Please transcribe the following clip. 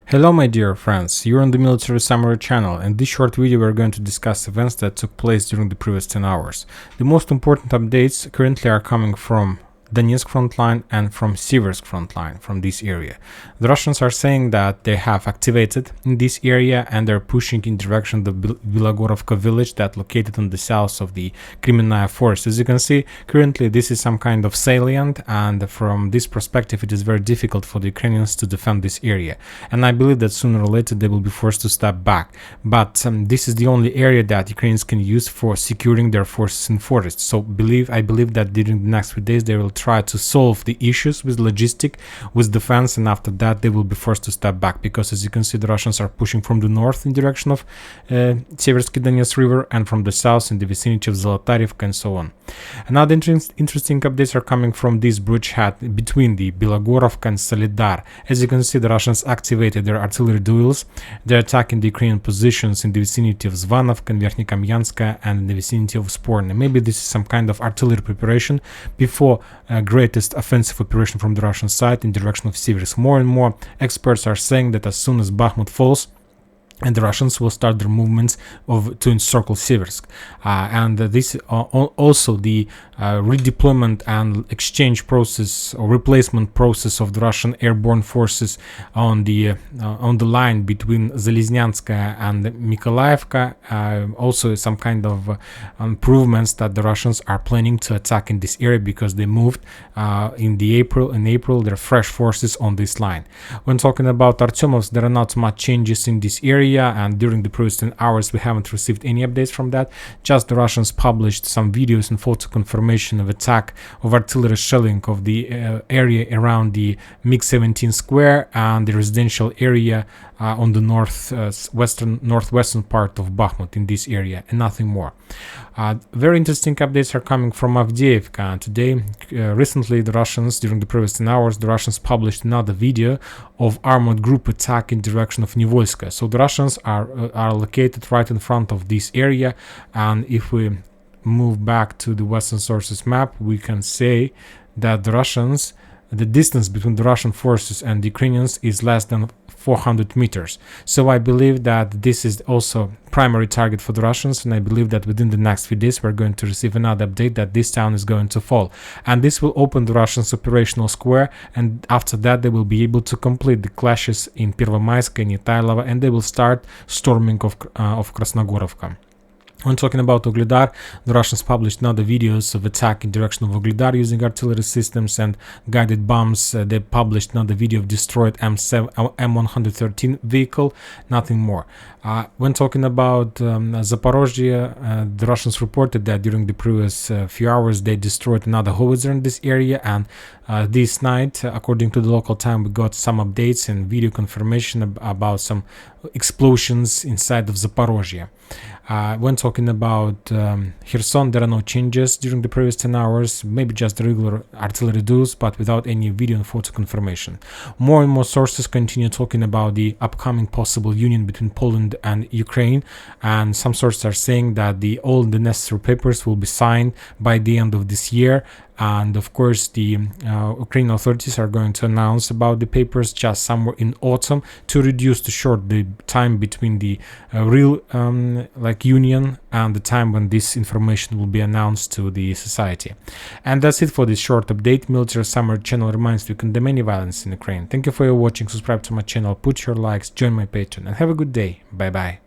Hello my dear friends, you're on the Military Summary channel. In this short video we're going to discuss events that took place during the previous 10 hours. The most important updates currently are coming from Donetsk front line and from Siversk front line, from this area. The Russians are saying that they have activated in this area and they're pushing in direction the Bilogorovka village that located on the south of the Kremenная forest. As you can see, currently this is some kind of salient, and from this perspective it is very difficult for the Ukrainians to defend this area. And I believe that sooner or later they will be forced to step back. But this is the only area that Ukrainians can use for securing their forces in forests. So I believe that during the next few days they will try to solve the issues with logistic, with defense, and after that they will be forced to step back, because as you can see the Russians are pushing from the north in direction of Seversky Donetsk river, and from the south in the vicinity of Zolotarivka and so on. Another interesting updates are coming from this bridgehead between the Bilogorovka and Solidar. As you can see, the Russians activated their artillery duels. They're attacking the Ukrainian positions in the vicinity of Zvanovka and Verkhnyakamyanska and in the vicinity of Sporny. Maybe this is some kind of artillery preparation before greatest offensive operation from the Russian side in direction of Siversk. More and more experts are saying that as soon as Bakhmut falls, and the Russians will start their movements to encircle Siversk. This also the redeployment and exchange process or replacement process of the Russian airborne forces on the line between Zaliznyantska and Mykolaievka. Also some kind of improvements that the Russians are planning to attack in this area, because they moved in April their fresh forces on this line. When talking about Artyomovsk, there are not much changes in this area, and during the previous 10 hours we haven't received any updates from that. Just the Russians published some videos and photo confirmation of attack of artillery shelling of the area around the MiG-17 square and the residential area on the northwestern part of Bakhmut in this area, and nothing more. Very interesting updates are coming from Avdiivka today. Recently the Russians, during the previous 10 hours, the Russians published another video of armored group attack in direction of Nivolska. So the Russians are located right in front of this area, and if we move back to the Western sources map, we can say that the distance between the Russian forces and the Ukrainians is less than 400 meters. So I believe that this is also primary target for the Russians, and I believe that within the next few days we're going to receive another update that this town is going to fall, and this will open the Russians operational square, and after that they will be able to complete the clashes in Pervomaisk and Netailova, and they will start storming of Krasnogorovka. When talking about Ugledar, the Russians published another videos of attack in direction of Ugledar using artillery systems and guided bombs. They published another video of destroyed M113 vehicle, nothing more. When talking about Zaporozhye, the Russians reported that during the previous few hours they destroyed another howitzer in this area, and this night, according to the local time, we got some updates and video confirmation about some explosions inside of Zaporozhye. When talking about Kherson, there are no changes during the previous 10 hours, maybe just regular artillery duels, but without any video and photo confirmation. More and more sources continue talking about the upcoming possible union between Poland and Ukraine, and some sources are saying that all the necessary papers will be signed by the end of this year. And of course the Ukrainian authorities are going to announce about the papers just somewhere in autumn to reduce to short the time between the real union and the time when this information will be announced to the society. And that's it for this short update. Military Summary channel reminds you to condemn any violence in Ukraine. Thank you for your watching. Subscribe to my channel, put your likes, join my Patreon, and have a good day. Bye bye.